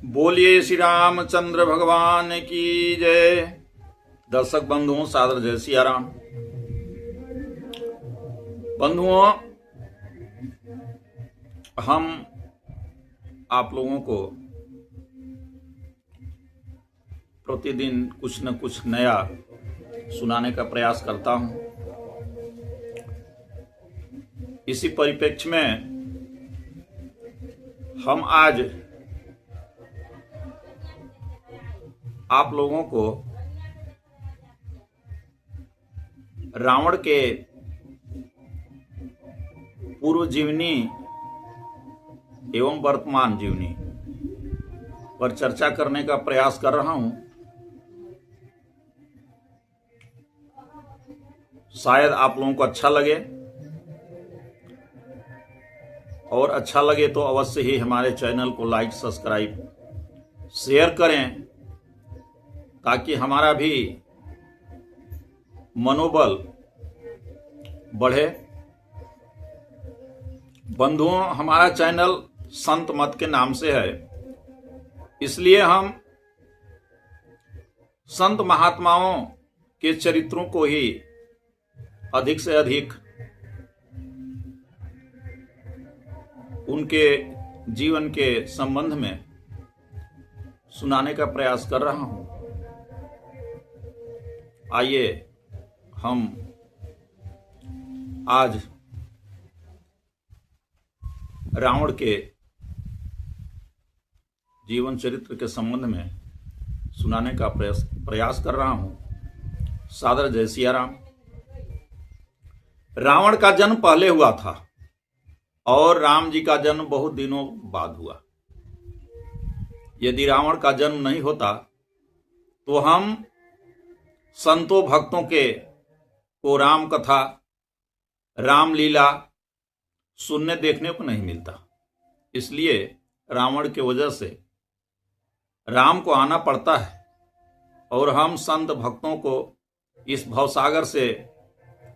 बोलिए श्री रामचंद्र भगवान की जय। दर्शक बंधुओं, सादर जय सिया राम। बंधुओं, हम आप लोगों को प्रतिदिन कुछ न कुछ नया सुनाने का प्रयास करता हूं। इसी परिप्रेक्ष्य में हम आज आप लोगों को रावण के पूर्व जीवनी एवं वर्तमान जीवनी पर चर्चा करने का प्रयास कर रहा हूं। शायद आप लोगों को अच्छा लगे, और अच्छा लगे तो अवश्य ही हमारे चैनल को लाइक, सब्सक्राइब, शेयर करें, ताकि हमारा भी मनोबल बढ़े। बंधुओं, हमारा चैनल संत मत के नाम से है, इसलिए हम संत महात्माओं के चरित्रों को ही अधिक से अधिक उनके जीवन के संबंध में सुनाने का प्रयास कर रहा हूं। आइए हम आज रावण के जीवन चरित्र के संबंध में सुनाने का प्रयास कर रहा हूं। सादर जय सिया राम। रावण का जन्म पहले हुआ था और राम जी का जन्म बहुत दिनों बाद हुआ। यदि रावण का जन्म नहीं होता तो हम संतों भक्तों के को राम कथा, रामलीला सुनने देखने को नहीं मिलता। इसलिए रावण के वजह से राम को आना पड़ता है, और हम संत भक्तों को इस भवसागर से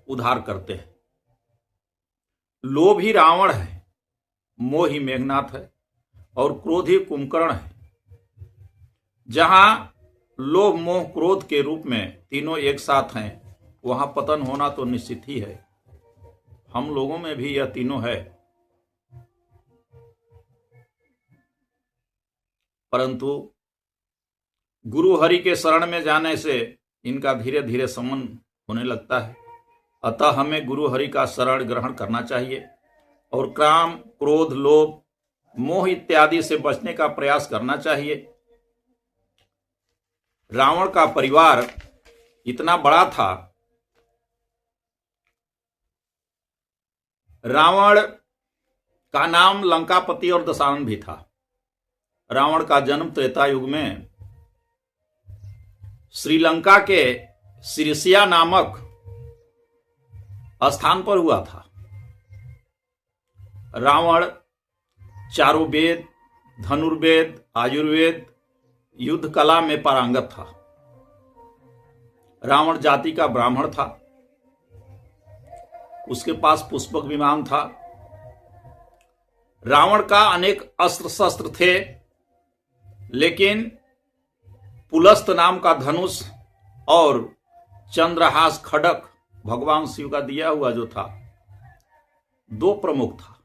उद्धार करते हैं। लोभ ही रावण है, मोह ही मेघनाथ है, और क्रोध ही कुंभकर्ण है। जहां लोभ, मोह, क्रोध के रूप में तीनों एक साथ हैं, वहां पतन होना तो निश्चित ही है। हम लोगों में भी यह तीनों है, परंतु गुरु हरि के शरण में जाने से इनका धीरे धीरे शमन होने लगता है। अतः हमें गुरु हरि का शरण ग्रहण करना चाहिए और काम, क्रोध, लोभ, मोह इत्यादि से बचने का प्रयास करना चाहिए। रावण का परिवार इतना बड़ा था। रावण का नाम लंकापति और दशानन भी था। रावण का जन्म त्रेता युग में श्रीलंका के सिरिसिया नामक स्थान पर हुआ था। रावण चारों वेद, धनुर्वेद, आयुर्वेद, युद्ध कला में पारंगत था। रावण जाति का ब्राह्मण था। उसके पास पुष्पक विमान था। रावण का अनेक अस्त्र शस्त्र थे, लेकिन पुलस्त नाम का धनुष और चंद्रहास खड़ग भगवान शिव का दिया हुआ जो था, दो प्रमुख था।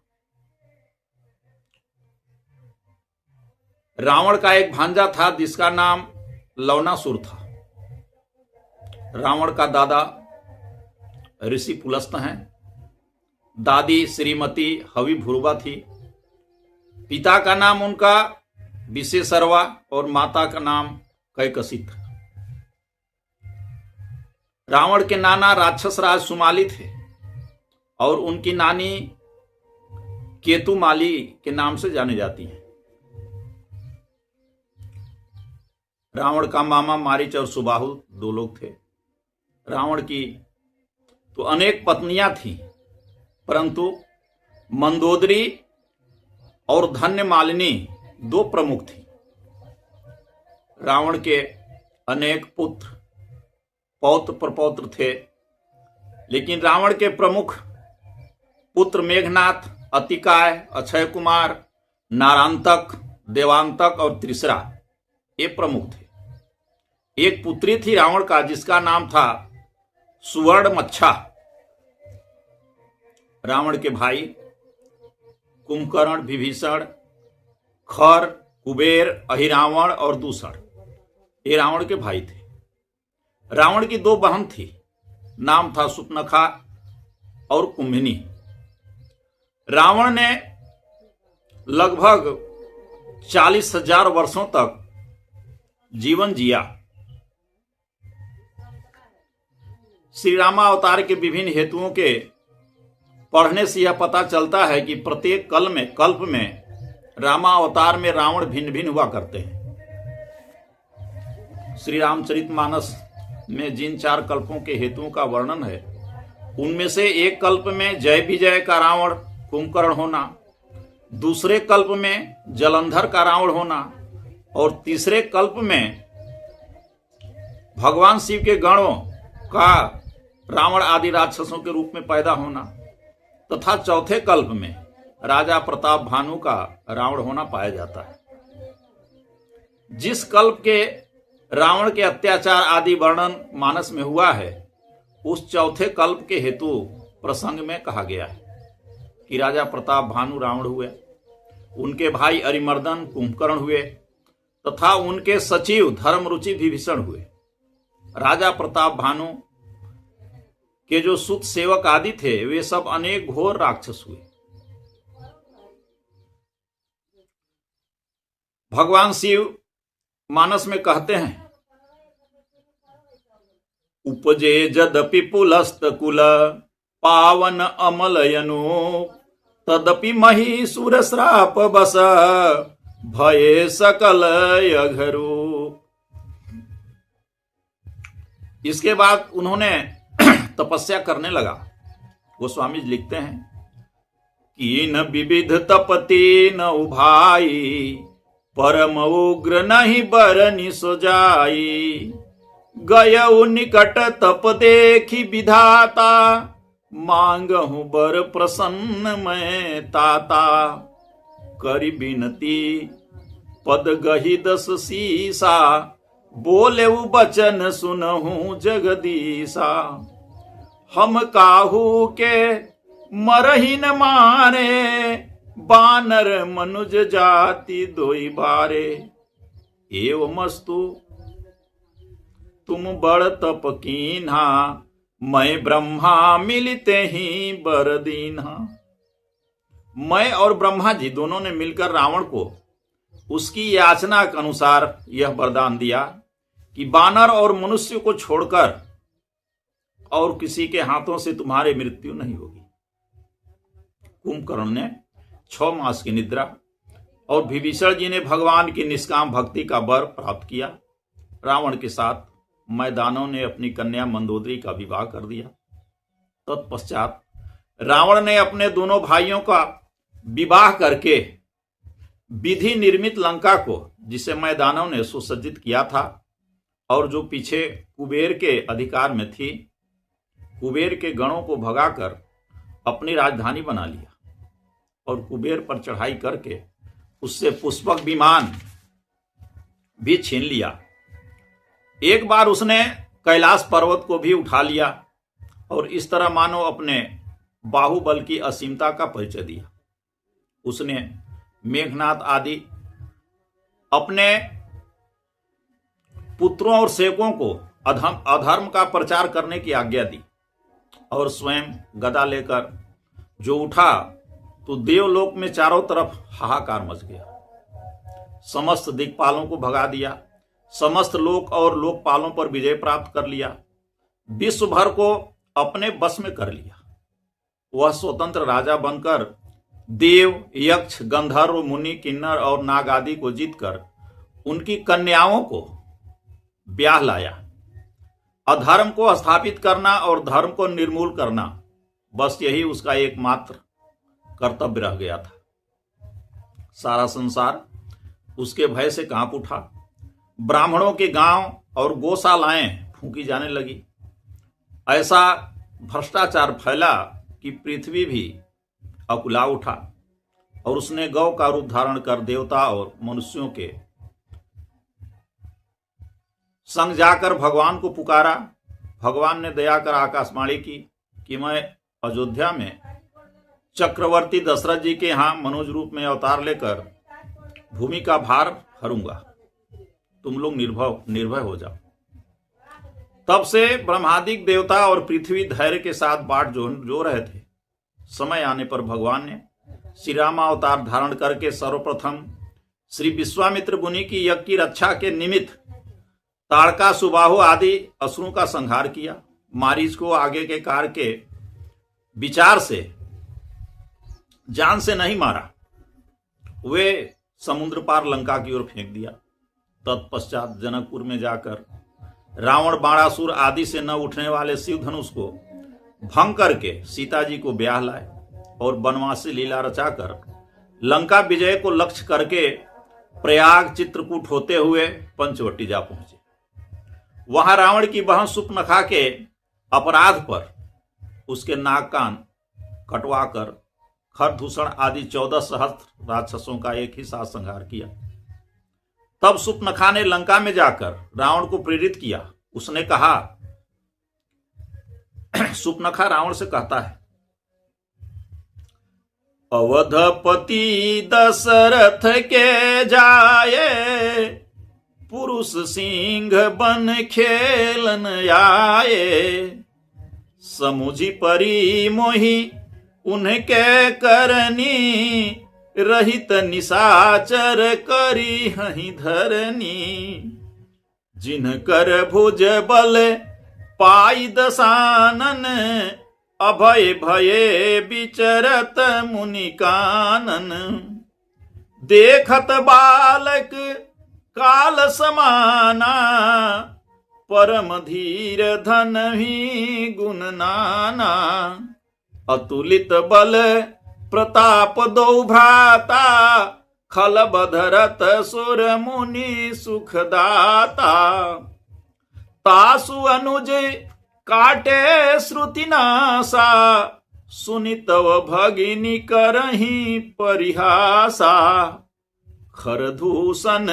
रावण का एक भांजा था जिसका नाम लवणासुर था। रावण का दादा ऋषि पुलस्त हैं, दादी श्रीमती हविभुर्वा थी। पिता का नाम उनका विशेषरवा और माता का नाम कैकसी था। रावण के नाना राक्षस राज सुमाली थे और उनकी नानी केतुमाली के नाम से जानी जाती है। रावण का मामा मारीच और सुबाहु दो लोग थे। रावण की तो अनेक पत्नियां थीं, परंतु मंदोदरी और धन्य मालिनी दो प्रमुख थी। रावण के अनेक पुत्र, पौत्र, प्रपौत्र थे, लेकिन रावण के प्रमुख पुत्र मेघनाथ, अतिकाय, अक्षय कुमार, नारांतक, देवांतक और त्रिशरा ये प्रमुख थे। एक पुत्री थी रावण का जिसका नाम था सुवर्णमच्छा। रावण के भाई कुंभकर्ण, विभीषण, खर, कुबेर, अहिरावण और दूषण ये रावण के भाई थे। रावण की दो बहन थी, नाम था सुपनखा और कुंभिनी। रावण ने लगभग 40,000 वर्षों तक जीवन जिया। श्री रामावतार के विभिन्न हेतुओं के पढ़ने से यह पता चलता है कि प्रत्येक कल्प में रामावतार में रावण भिन्न भिन्न हुआ करते हैं। श्री रामचरितमानस में जिन 4 कल्पों के हेतुओं का वर्णन है उनमें से एक कल्प में जय विजय का रावण कुंभकर्ण होना, दूसरे कल्प में जलंधर का रावण होना और तीसरे कल्प में भगवान शिव के गणों का रावण आदि राक्षसों के रूप में पैदा होना तथा चौथे कल्प में राजा प्रताप भानु का रावण होना पाया जाता है। जिस कल्प के रावण के अत्याचार आदि वर्णन मानस में हुआ है उस चौथे कल्प के हेतु प्रसंग में कहा गया है कि राजा प्रताप भानु रावण हुए, उनके भाई अरिमर्दन कुंभकर्ण हुए तथा उनके सचिव धर्मरुचि विभीषण हुए। राजा प्रताप भानु के जो सुत सेवक आदि थे वे सब अनेक घोर राक्षस हुए। भगवान शिव मानस में कहते हैं, उपजे जदपि पुलस्त कुल पावन अमलयनु तदपि महिषुर श्राप बस भये सकल यघरु। इसके बाद उन्होंने तपस्या करने लगा। गोस्वामी जी लिखते हैं कि न विविध तपति न उभाई परम उग्र नहीं बरनि सो जाई गयउ निकट तप देखी विधाता मांगहु बर प्रसन्न मैं ताता करी बिनती पद गही 10 सीसा बोले बचन सुनहु जगदीसा हम काहू के मरही न मारे बानर मनुज जाति दोई बारे एवमस्तु तुम बड़ तप कीन्हा मैं ब्रह्मा मिलते ही बर दीन्हा। मैं और ब्रह्मा जी दोनों ने मिलकर रावण को उसकी याचना के अनुसार यह वरदान दिया कि बानर और मनुष्य को छोड़कर और किसी के हाथों से तुम्हारी मृत्यु नहीं होगी। कुंभकर्ण ने 6 मास की निद्रा और विभीषण जी ने भगवान की निष्काम भक्ति का वर प्राप्त किया। रावण के साथ मैदानों ने अपनी कन्या मंदोदरी का विवाह कर दिया। तत्पश्चात रावण ने अपने दोनों भाइयों का विवाह करके विधि निर्मित लंका को, जिसे मैदानों ने सुसज्जित किया था और जो पीछे कुबेर के अधिकार में थी, कुबेर के गणों को भगाकर अपनी राजधानी बना लिया और कुबेर पर चढ़ाई करके उससे पुष्पक विमान भी छीन लिया। एक बार उसने कैलाश पर्वत को भी उठा लिया और इस तरह मानो अपने बाहुबल की असीमता का परिचय दिया। उसने मेघनाद आदि अपने पुत्रों और सेवकों को अधर्म का प्रचार करने की आज्ञा दी और स्वयं गदा लेकर जो उठा तो देवलोक में चारों तरफ हाहाकार मच गया। समस्त दिक्पालों को भगा दिया, समस्त लोक और लोकपालों पर विजय प्राप्त कर लिया, विश्व भर को अपने बस में कर लिया। वह स्वतंत्र राजा बनकर देव, यक्ष, गंधर्व, मुनि, किन्नर और नाग आदि को जीतकर उनकी कन्याओं को ब्याह लाया। अधर्म को स्थापित करना और धर्म को निर्मूल करना, बस यही उसका एकमात्र कर्तव्य रह गया था। सारा संसार उसके भय से कांप उठा। ब्राह्मणों के गांव और गौशालाएं फूंकी जाने लगी। ऐसा भ्रष्टाचार फैला कि पृथ्वी भी अकुला उठा और उसने गौ का रूप धारण कर देवता और मनुष्यों के संग जाकर भगवान को पुकारा। भगवान ने दया कर आकाशवाणी की कि मैं अयोध्या में चक्रवर्ती दशरथ जी के यहां मनुज रूप में अवतार लेकर भूमि का भार हरूंगा, तुम लोग निर्भय हो जाओ। तब से ब्रह्मादिक देवता और पृथ्वी धैर्य के साथ बाट जो रहे थे। समय आने पर भगवान ने श्री राम अवतार धारण करके सर्वप्रथम श्री विश्वामित्र मुनि की यज्ञ की रक्षा के निमित्त ताड़का, सुबाहु आदि असुरों का संहार किया। मारीच को आगे के कार्य के विचार से जान से नहीं मारा, वे समुद्र पार लंका की ओर फेंक दिया। तत्पश्चात जनकपुर में जाकर रावण, बाणासुर आदि से न उठने वाले शिव धनुष को भंग करके सीता जी को ब्याह लाए और वनवासी लीला रचाकर लंका विजय को लक्ष्य करके प्रयाग, चित्रकूट होते हुए पंचवटी जा पहुंचे। वहां रावण की बहन सुपनखा के अपराध पर उसके नाक कान कटवाकर खरदूषण आदि 14 सहस्त्र राक्षसों का एक ही साथ संहार किया। तब सुपनखा ने लंका में जाकर रावण को प्रेरित किया। उसने कहा, सुपनखा रावण से कहता है, अवधपति दशरथ के जाए, पुरुष सिंह बन खेलन आए, समुझी परी मोही उनके करनी, रहित निशाचर करी हहि धरनी, जिनकर भुज बल पाई दसानन, अभय भये विचरत मुनि कानन, देखत बालक काल समाना, परम धीर धन ही गुण नाना, अतुलित बल प्रताप दो भ्राता, खल बधरत सुर मुनि सुखदाता, तासु अनुज काटे श्रुति नासा, सुनितव भगिनी करही परिहासा, खरदूषण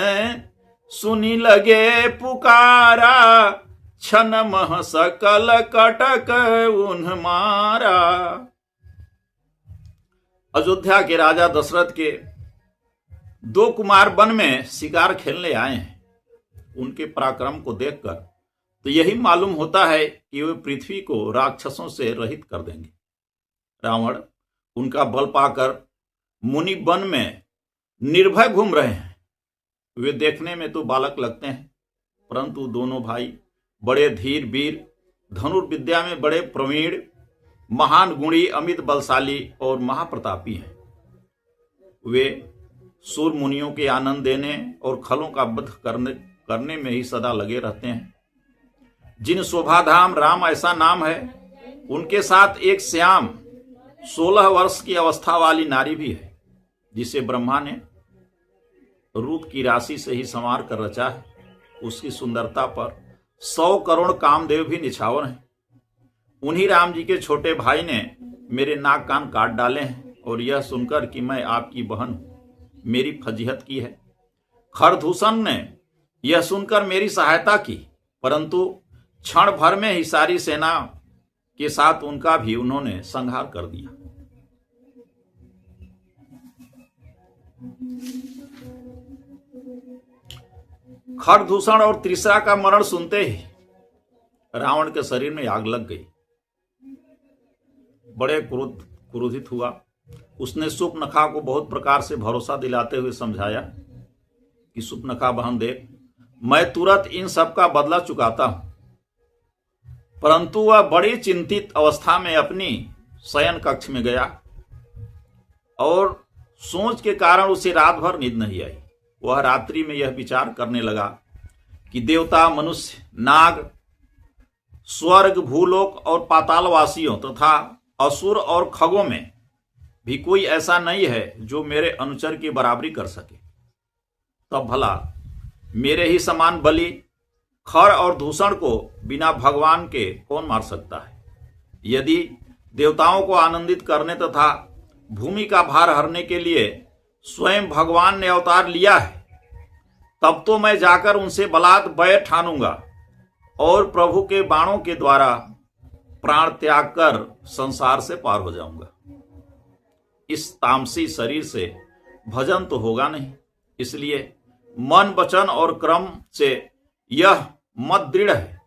सुनि लगे पुकारा, छन मह सकल कटक उन्ह मारा। अयोध्या के राजा दशरथ के 2 कुमार वन में शिकार खेलने आए हैं। उनके पराक्रम को देखकर तो यही मालूम होता है कि वे पृथ्वी को राक्षसों से रहित कर देंगे। रावण उनका बल पाकर मुनि वन में निर्भय घूम रहे हैं। वे देखने में तो बालक लगते हैं, परंतु दोनों भाई बड़े धीर वीर, धनुर्विद्या में बड़े प्रवीण, महान गुणी, अमित बलशाली और महाप्रतापी हैं। वे सूर मुनियों के आनंद देने और खलों का वध करने में ही सदा लगे रहते हैं। जिन शोभाधाम राम ऐसा नाम है, उनके साथ एक श्याम 16 वर्ष की अवस्था वाली नारी भी है, जिसे ब्रह्मा ने रूप की राशि से ही संवार कर रचा है। उसकी सुंदरता पर 100 करोड़ कामदेव भी निछावर हैं। उन्हीं राम जी के छोटे भाई ने मेरे नाक कान काट डाले हैं और यह सुनकर कि मैं आपकी बहन हूं, मेरी फजीहत की है। खरदूषण ने यह सुनकर मेरी सहायता की, परंतु क्षण भर में ही सारी सेना के साथ उनका भी उन्होंने संहार कर दिया। खरदूषण और त्रिशरा का मरण सुनते ही रावण के शरीर में आग लग गई। बड़े क्रोधित हुआ। उसने सुपनखा को बहुत प्रकार से भरोसा दिलाते हुए समझाया कि सुपनखा बहन देख, मैं तुरंत इन सब का बदला चुकाता हूं। परंतु वह बड़ी चिंतित अवस्था में अपनी शयन कक्ष में गया और सोच के कारण उसे रात भर नींद नहीं आई। वह रात्रि में यह विचार करने लगा कि देवता, मनुष्य, नाग, स्वर्ग, भूलोक और पातालवासियों तथा असुर और खगों में भी कोई ऐसा नहीं है जो मेरे अनुचर की बराबरी कर सके। तब भला मेरे ही समान बलि, खर और दूषण को बिना भगवान के कौन मार सकता है? यदि देवताओं को आनंदित करने तथा भूमि का भार हरने के लिए स्वयं भगवान ने अवतार लिया है, तब तो मैं जाकर उनसे बलात् बैर ठानूंगा और प्रभु के बाणों के द्वारा प्राण त्याग कर संसार से पार हो जाऊंगा। इस तामसी शरीर से भजन तो होगा नहीं, इसलिए मन वचन और कर्म से यह मत दृढ़ है।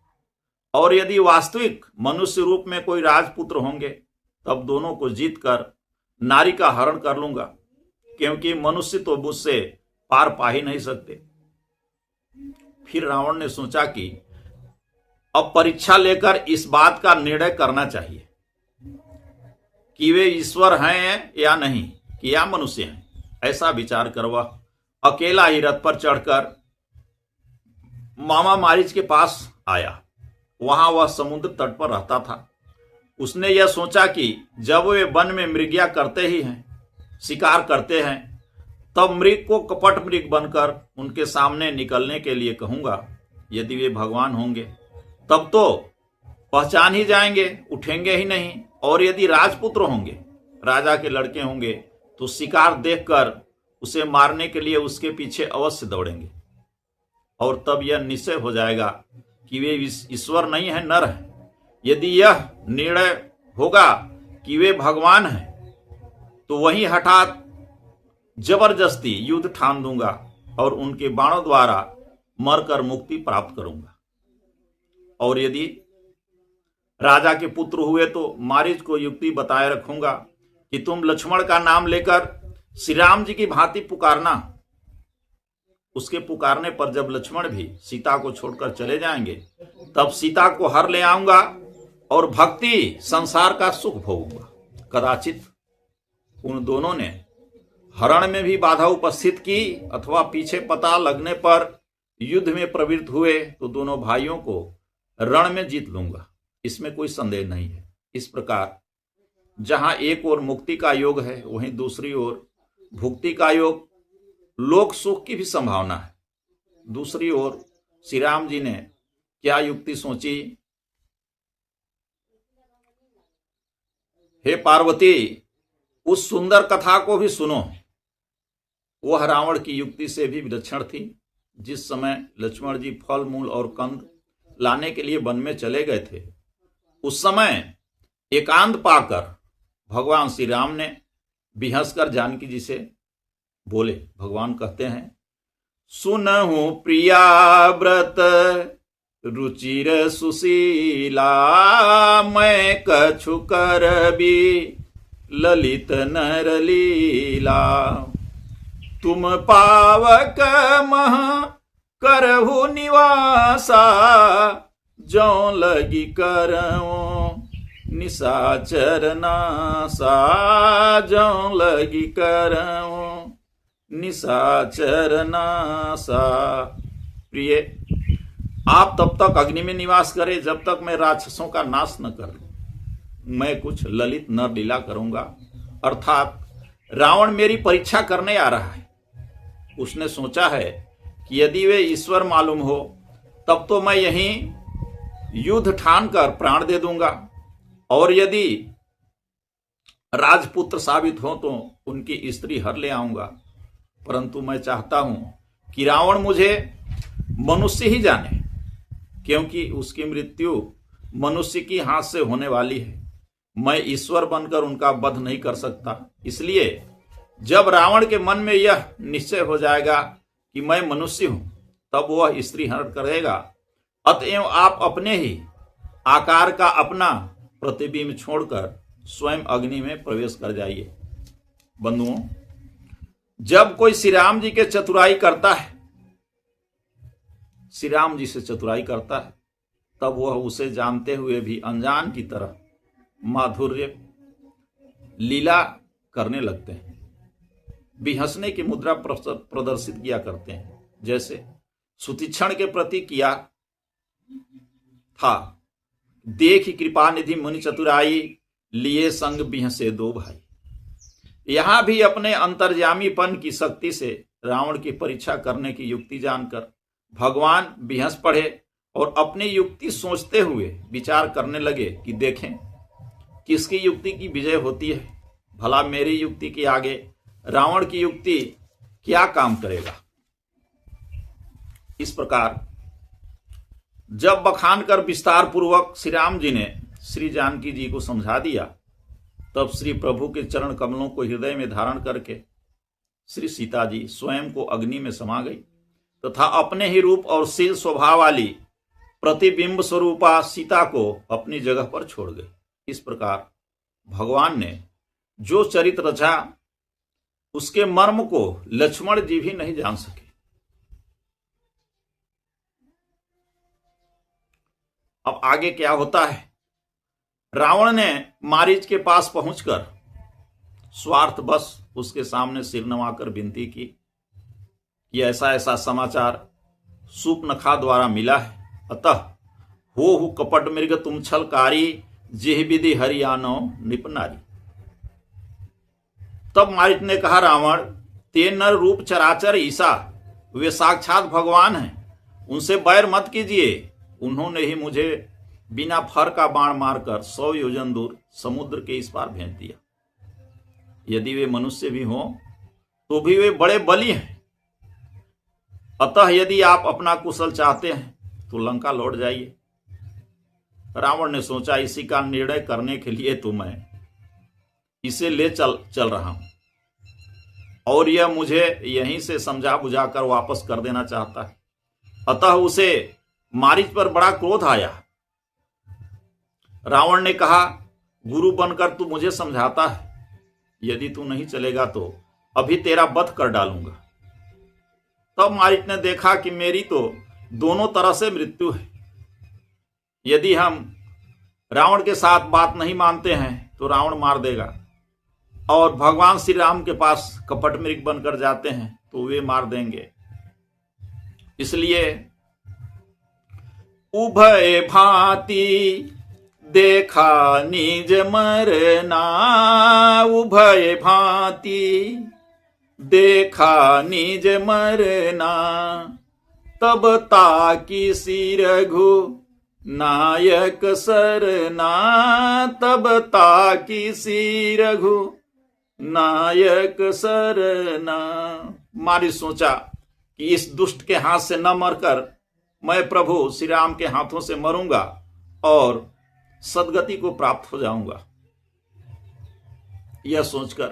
और यदि वास्तविक मनुष्य रूप में कोई राजपुत्र होंगे, तब दोनों को जीत कर नारी का हरण कर लूंगा, क्योंकि मनुष्य तो मुझसे पार पा ही नहीं सकते। फिर रावण ने सोचा कि अब परीक्षा लेकर इस बात का निर्णय करना चाहिए कि वे ईश्वर हैं या नहीं, कि या मनुष्य हैं। ऐसा विचार कर वह अकेला ही रथ पर चढ़कर मामा मारीच के पास आया। वहां वह समुद्र तट पर रहता था। उसने यह सोचा कि जब वे वन में मृगया करते ही हैं, शिकार करते हैं, तब मृग को कपट मृग बनकर उनके सामने निकलने के लिए कहूंगा। यदि वे भगवान होंगे तब तो पहचान ही जाएंगे, उठेंगे ही नहीं। और यदि राजपुत्र होंगे, राजा के लड़के होंगे, तो शिकार देखकर उसे मारने के लिए उसके पीछे अवश्य दौड़ेंगे। और तब यह निश्चय हो जाएगा कि वे ईश्वर नहीं है, नर है। यदि यह निर्णय होगा कि वे भगवान हैं, तो वहीं हठात जबरदस्ती युद्ध ठान दूंगा और उनके बाणों द्वारा मरकर मुक्ति प्राप्त करूंगा। और यदि राजा के पुत्र हुए तो मारीच को युक्ति बताए रखूंगा कि तुम लक्ष्मण का नाम लेकर श्री राम जी की भांति पुकारना। उसके पुकारने पर जब लक्ष्मण भी सीता को छोड़कर चले जाएंगे, तब सीता को हर ले आऊंगा और भक्ति संसार का सुख भोगूंगा। कदाचित उन दोनों ने हरण में भी बाधा उपस्थित की, अथवा पीछे पता लगने पर युद्ध में प्रवृत्त हुए तो दोनों भाइयों को रण में जीत लूंगा, इसमें कोई संदेह नहीं है। इस प्रकार जहां एक ओर मुक्ति का योग है, वहीं दूसरी ओर भुक्ति का योग, लोक सुख की भी संभावना है। दूसरी ओर श्री राम जी ने क्या युक्ति सोची। हे पार्वती, उस सुंदर कथा को भी सुनो। वह रावण की युक्ति से भी विलक्षण थी। जिस समय लक्ष्मण जी फल मूल और कंद लाने के लिए वन में चले गए थे, उस समय एकांत पाकर भगवान श्री राम ने बिहसकर जानकी जी से बोले। भगवान कहते हैं, सुनहु प्रिया व्रत रुचिर सुशीला, मैं कछु करबी ललित नर लीला। तुम पावक मह करहु निवासा, जो लगी करऊं निशाचर नासा। जो लगी करऊं निशाचर नासा। प्रिय, आप तब तक अग्नि में निवास करें जब तक मैं राक्षसों का नाश न कर लूं। मैं कुछ ललित नर लीला करूंगा। अर्थात रावण मेरी परीक्षा करने आ रहा है। उसने सोचा है कि यदि वे ईश्वर मालूम हो, तब तो मैं यहीं युद्ध ठान कर प्राण दे दूंगा, और यदि राजपुत्र साबित हो तो उनकी स्त्री हर ले आऊंगा। परंतु मैं चाहता हूं कि रावण मुझे मनुष्य ही जाने, क्योंकि उसकी मृत्यु मनुष्य की हाथ से होने वाली है। मैं ईश्वर बनकर उनका वध नहीं कर सकता। इसलिए जब रावण के मन में यह निश्चय हो जाएगा कि मैं मनुष्य हूं, तब वह स्त्री हरण करेगा। अतएव आप अपने ही आकार का अपना प्रतिबिंब छोड़कर स्वयं अग्नि में प्रवेश कर जाइए। बंधुओं, जब कोई श्री राम जी के चतुराई करता है, श्री राम जी से चतुराई करता है, तब वह उसे जानते हुए भी अनजान की तरह माधुर्य लीला करने लगते हैं, भी हंसने की मुद्रा प्रदर्शित किया करते हैं, जैसे सुतीक्षण के प्रति किया था। देख कृपा निधि मुनि चतुराई, लिए संग बिहसे दो भाई। यहां भी अपने अंतर्यामीपन की शक्ति से रावण की परीक्षा करने की युक्ति जानकर भगवान बिहस पड़े और अपनी युक्ति सोचते हुए विचार करने लगे कि देखें किसकी युक्ति की विजय होती है। भला मेरी युक्ति के आगे रावण की युक्ति क्या काम करेगा। इस प्रकार जब बखान कर विस्तार पूर्वक श्री राम जी ने श्री जानकी जी को समझा दिया, तब श्री प्रभु के चरण कमलों को हृदय में धारण करके श्री सीता जी स्वयं को अग्नि में समा गई तथा अपने ही रूप और शील स्वभाव वाली प्रतिबिंब स्वरूपा सीता को अपनी जगह पर छोड़ गई। इस प्रकार भगवान ने जो चरित्र रचा उसके मर्म को लक्ष्मण जी भी नहीं जान सके। अब आगे क्या होता है। रावण ने मारीच के पास पहुंचकर स्वार्थवश उसके सामने सिर नवाकर विनती की कि ऐसा ऐसा समाचार सूपनखा द्वारा मिला है, अतः हो कपट मृग तुम छलकारी जिह विधि हरियानो निपनारी। तब मारीच ने कहा, रावण ते नर रूप चराचर ईसा, वे साक्षात भगवान हैं, उनसे बैर मत कीजिए। उन्होंने ही मुझे बिना फर का बाण मारकर 100 योजन दूर समुद्र के इस पार भेज दिया। यदि वे मनुष्य भी हों तो भी वे बड़े बली हैं। अतः यदि आप अपना कुशल चाहते हैं तो लंका लौट जाइए। रावण ने सोचा, इसी का निर्णय करने के लिए तो मैं इसे ले चल रहा हूं और यह मुझे यहीं से समझा बुझाकर वापस कर देना चाहता है। अतः उसे मारीच पर बड़ा क्रोध आया। रावण ने कहा, गुरु बनकर तू मुझे समझाता है, यदि तू नहीं चलेगा तो अभी तेरा वध कर डालूंगा। तब मारीच ने देखा कि मेरी तो दोनों तरह से मृत्यु है। यदि हम रावण के साथ बात नहीं मानते हैं तो रावण मार देगा, और भगवान श्री राम के पास कपट मृग बनकर जाते हैं तो वे मार देंगे। इसलिए उभय भांति देखा निज मरना, उभय भांति देखा निज मरना, तब ताकि सिर रघु नायक सरना, तब ताकि सिर रघु नायक सरना। मारी सोचा कि इस दुष्ट के हाथ से न मरकर मैं प्रभु श्री राम के हाथों से मरूंगा और सदगति को प्राप्त हो जाऊंगा। यह सोचकर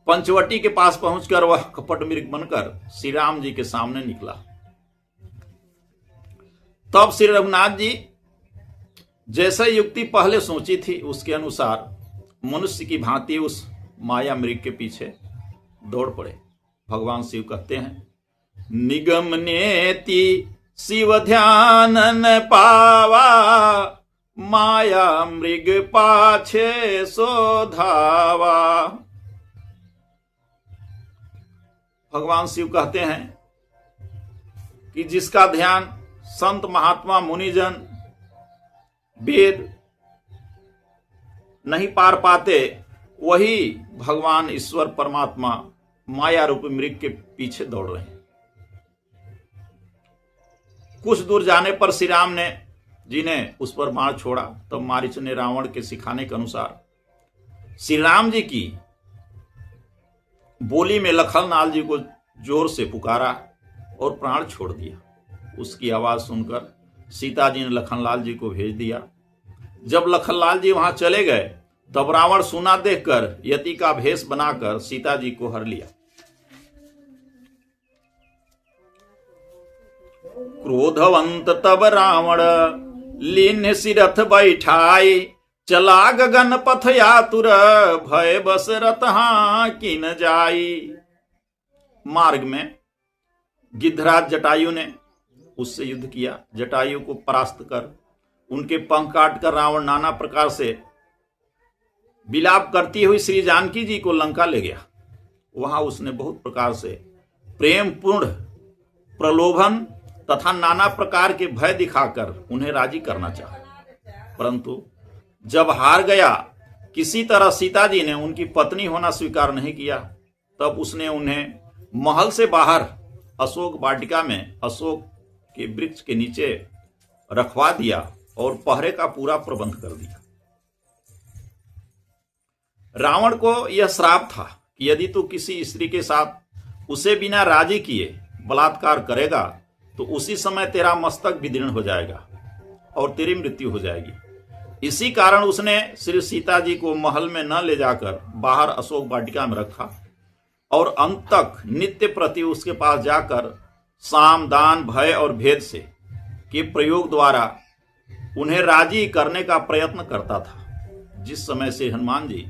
पंचवटी के पास पहुंचकर वह कपट मृग बनकर श्री राम जी के सामने निकला। तब श्री रघुनाथ जी जैसे युक्ति पहले सोची थी उसके अनुसार मनुष्य की भांति उस माया मृग के पीछे दौड़ पड़े। भगवान शिव कहते हैं, निगम नेति शिव ध्यान न पावा, माया मृग पाछे सो धावा। भगवान शिव कहते हैं कि जिसका ध्यान संत महात्मा मुनिजन वेद नहीं पार पाते, वही भगवान ईश्वर परमात्मा माया रूपी मृग के पीछे दौड़ रहे हैं। कुछ दूर जाने पर श्री राम जी ने उस पर बाण छोड़ा। तब मारीच ने रावण के सिखाने के अनुसार श्री राम जी की बोली में लखनलाल जी को जोर से पुकारा और प्राण छोड़ दिया। उसकी आवाज सुनकर सीता जी ने लखनलाल जी को भेज दिया। जब लखनलाल जी वहां चले गए तब रावण सुना देखकर यति का भेष बनाकर सीता जी को हर लिया। क्रोधवंत तब रावण लीन सिरथ बैठाई, चला गगन पथ यातुर भय बस रथ किन जाई। मार्ग में गिद्धराज जटायु ने उससे युद्ध किया। जटायु को परास्त कर उनके पंख काट कर रावण नाना प्रकार से विलाप करती हुई श्री जानकी जी को लंका ले गया। वहां उसने बहुत प्रकार से प्रेम पूर्ण प्रलोभन तथा नाना प्रकार के भय दिखाकर उन्हें राजी करना चाहा, परंतु जब हार गया, किसी तरह सीता जी ने उनकी पत्नी होना स्वीकार नहीं किया, तब उसने उन्हें महल से बाहर अशोक वाटिका में अशोक के वृक्ष के नीचे रखवा दिया और पहरे का पूरा प्रबंध कर दिया। रावण को यह श्राप था कि यदि तू किसी स्त्री के साथ उसे बिना राजी किए बलात्कार करेगा तो उसी समय तेरा मस्तक विदीर्ण हो जाएगा और तेरी मृत्यु हो जाएगी। इसी कारण उसने श्री सीता जी को महल में न ले जाकर बाहर अशोक वाटिका में रखा और अंत तक नित्य प्रति उसके पास जाकर साम दान भय और भेद से के प्रयोग द्वारा उन्हें राजी करने का प्रयत्न करता था। जिस समय से हनुमान जी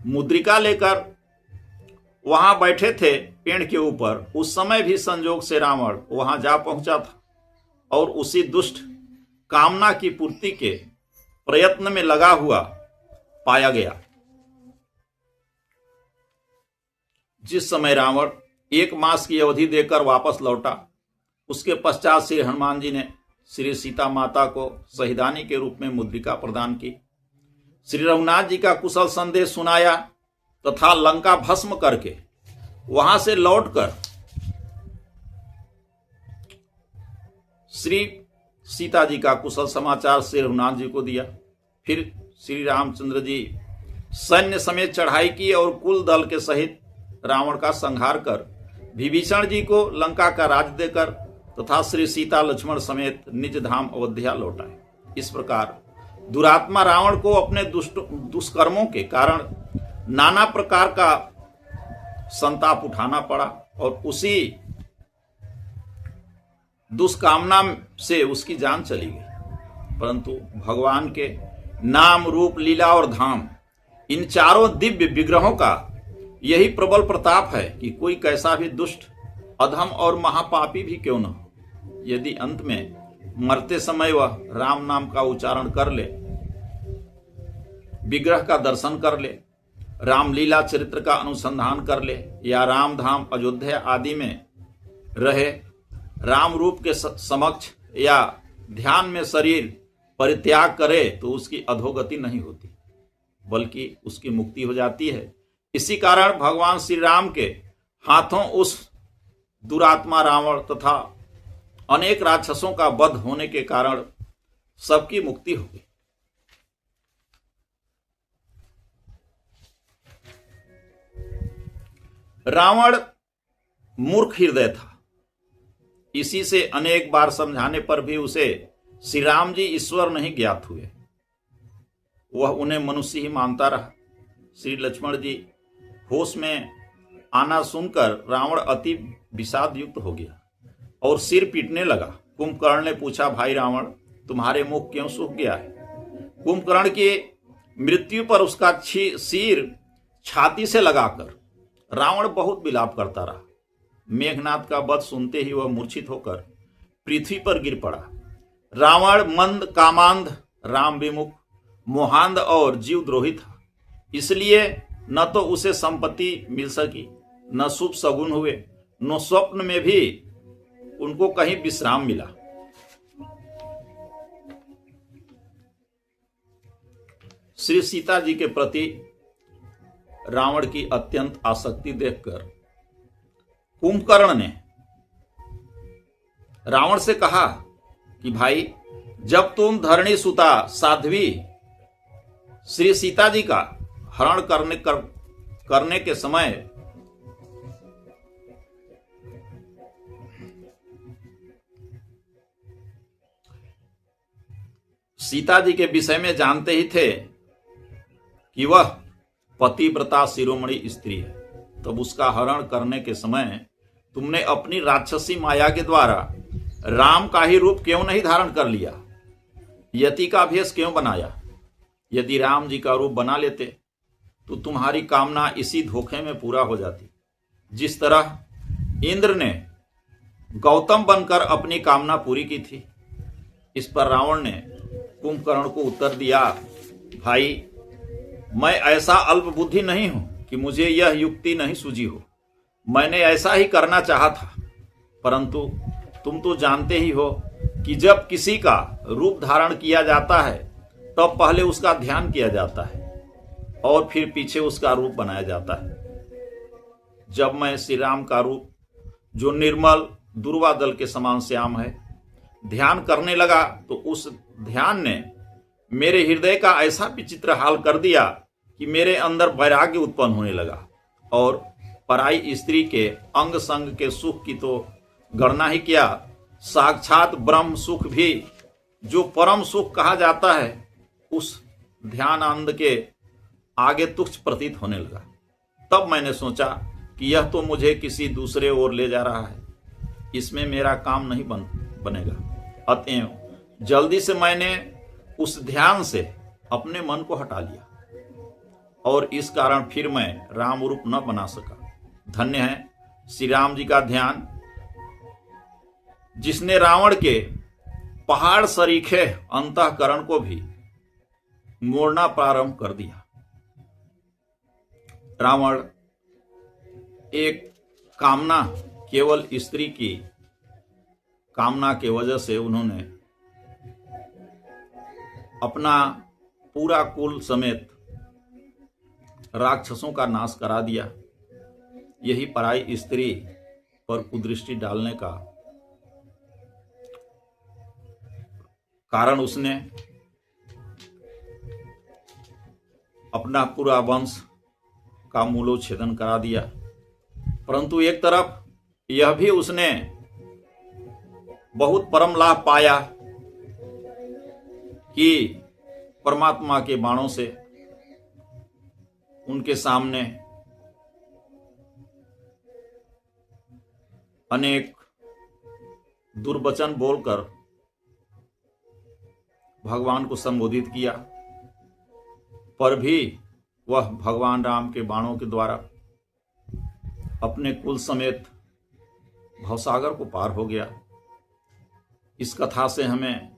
मुद्रिका लेकर वहां बैठे थे पेड़ के ऊपर, उस समय भी संजोग से रावण वहां जा पहुंचा था और उसी दुष्ट कामना की पूर्ति के प्रयत्न में लगा हुआ पाया गया। जिस समय रावण 1 मास की अवधि देकर वापस लौटा, उसके पश्चात श्री हनुमान जी ने श्री सीता माता को शहीदानी के रूप में मुद्रिका प्रदान की, श्री रघुनाथ जी का कुशल संदेश सुनाया तथा लंका भस्म करके वहां से लौटकर श्री सीता जी का कुशल समाचार श्री रघुनाथ जी को दिया। फिर श्री रामचंद्र जी सैन्य समेत चढ़ाई की और कुल दल के सहित रावण का संहार कर विभीषण जी को लंका का राज देकर तथा श्री सीता लक्ष्मण समेत निज धाम अयोध्या लौटाए। इस प्रकार दुरात्मा रावण को अपने दुष्कर्मों के कारण नाना प्रकार का संताप उठाना पड़ा और उसी दुष्कामना से उसकी जान चली गई। परंतु भगवान के नाम रूप लीला और धाम इन चारों दिव्य विग्रहों का यही प्रबल प्रताप है कि कोई कैसा भी दुष्ट अधम और महापापी भी क्यों न हो, यदि अंत में मरते समय वह राम नाम का उच्चारण कर ले, विग्रह का दर्शन कर ले, रामलीला चरित्र का अनुसंधान कर ले या राम धाम अयोध्या आदि में रहे, राम रूप के समक्ष या ध्यान में शरीर परित्याग करे, तो उसकी अधोगति नहीं होती बल्कि उसकी मुक्ति हो जाती है। इसी कारण भगवान श्री राम के हाथों उस दुरात्मा रावण तथा अनेक राक्षसों का वध होने के कारण सबकी मुक्ति हो गई। रावण मूर्ख हृदय था। इसी से अनेक बार समझाने पर भी उसे श्री राम जी ईश्वर नहीं ज्ञात हुए। वह उन्हें मनुष्य ही मानता रहा। श्री लक्ष्मण जी होश में आना सुनकर रावण अति विषाद युक्त हो गया और सिर पीटने लगा। कुंभकर्ण ने पूछा, भाई रावण, तुम्हारे मुख क्यों सूख गया है? कुंभकर्ण की मृत्यु पर उसका सिर छाती से लगाकर रावण बहुत विलाप करता रहा। मेघनाथ का वध सुनते ही वह मूर्छित होकर पृथ्वी पर गिर पड़ा। रावण मंद, कामांध, राम विमुख, मोहांध और जीवद्रोही था। इसलिए न तो उसे संपत्ति मिल सकी, न शुभ सगुन हुए, न स्वप्न में भी उनको कहीं विश्राम मिला। श्री सीता जी के प्रति रावण की अत्यंत आसक्ति देखकर कुंभकर्ण ने रावण से कहा कि भाई, जब तुम धरणी सुता साध्वी श्री सीता जी का हरण करने के समय सीता जी के विषय में जानते ही थे कि वह पतिव्रता शिरोमणि स्त्री है, तब उसका हरण करने के समय तुमने अपनी राक्षसी माया के द्वारा राम का ही रूप क्यों नहीं धारण कर लिया? यति का भेष क्यों बनाया? यदि राम जी का रूप बना लेते तो तुम्हारी कामना इसी धोखे में पूरा हो जाती। जिस तरह इंद्र ने गौतम बनकर अपनी कामना पूरी की थी। इस पर रावण ने कुंभकर्ण को उत्तर दिया, भाई, मैं ऐसा अल्प बुद्धि नहीं हूं कि मुझे यह युक्ति नहीं सूझी हो। मैंने ऐसा ही करना चाहा था, परंतु तुम तो जानते ही हो कि जब किसी का रूप धारण किया जाता है तब पहले उसका ध्यान किया जाता है और फिर पीछे उसका रूप बनाया जाता है। जब मैं श्री राम का रूप, जो निर्मल दुर्वा दल के समान श्याम है, ध्यान करने लगा तो उस ध्यान ने मेरे हृदय का ऐसा विचित्र हाल कर दिया कि मेरे अंदर वैराग्य उत्पन्न होने लगा और पराई स्त्री के अंग संग के सुख की तो गणना ही क्या, साक्षात ब्रह्म सुख भी जो परम सुख कहा जाता है उस ध्यान आनंद के आगे तुच्छ प्रतीत होने लगा। तब मैंने सोचा कि यह तो मुझे किसी दूसरे ओर ले जा रहा है, इसमें मेरा काम नहीं बनेगा। अतएव जल्दी से मैंने उस ध्यान से अपने मन को हटा लिया और इस कारण फिर मैं राम रूप न बना सका। धन्य है श्री राम जी का ध्यान, जिसने रावण के पहाड़ सरीखे अंतःकरण को भी मोड़ना प्रारंभ कर दिया। रावण एक कामना, केवल स्त्री की कामना के वजह से उन्होंने अपना पूरा कुल समेत राक्षसों का नाश करा दिया। यही पराई स्त्री पर कुदृष्टि डालने का कारण उसने अपना पूरा वंश का मूलोच्छेदन करा दिया। परंतु एक तरफ यह भी उसने बहुत परम लाभ पाया कि परमात्मा के बाणों से उनके सामने अनेक दुर्वचन बोलकर भगवान को संबोधित किया, पर भी वह भगवान राम के बाणों के द्वारा अपने कुल समेत भवसागर को पार हो गया। इस कथा से हमें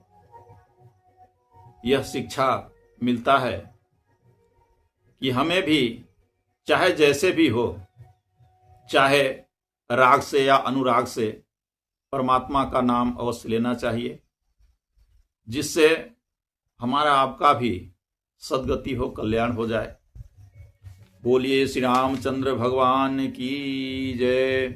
यह शिक्षा मिलता है कि हमें भी चाहे जैसे भी हो, चाहे राग से या अनुराग से, परमात्मा का नाम अवश्य लेना चाहिए, जिससे हमारा आपका भी सद्गति हो, कल्याण हो जाए। बोलिए श्री रामचंद्र भगवान की जय।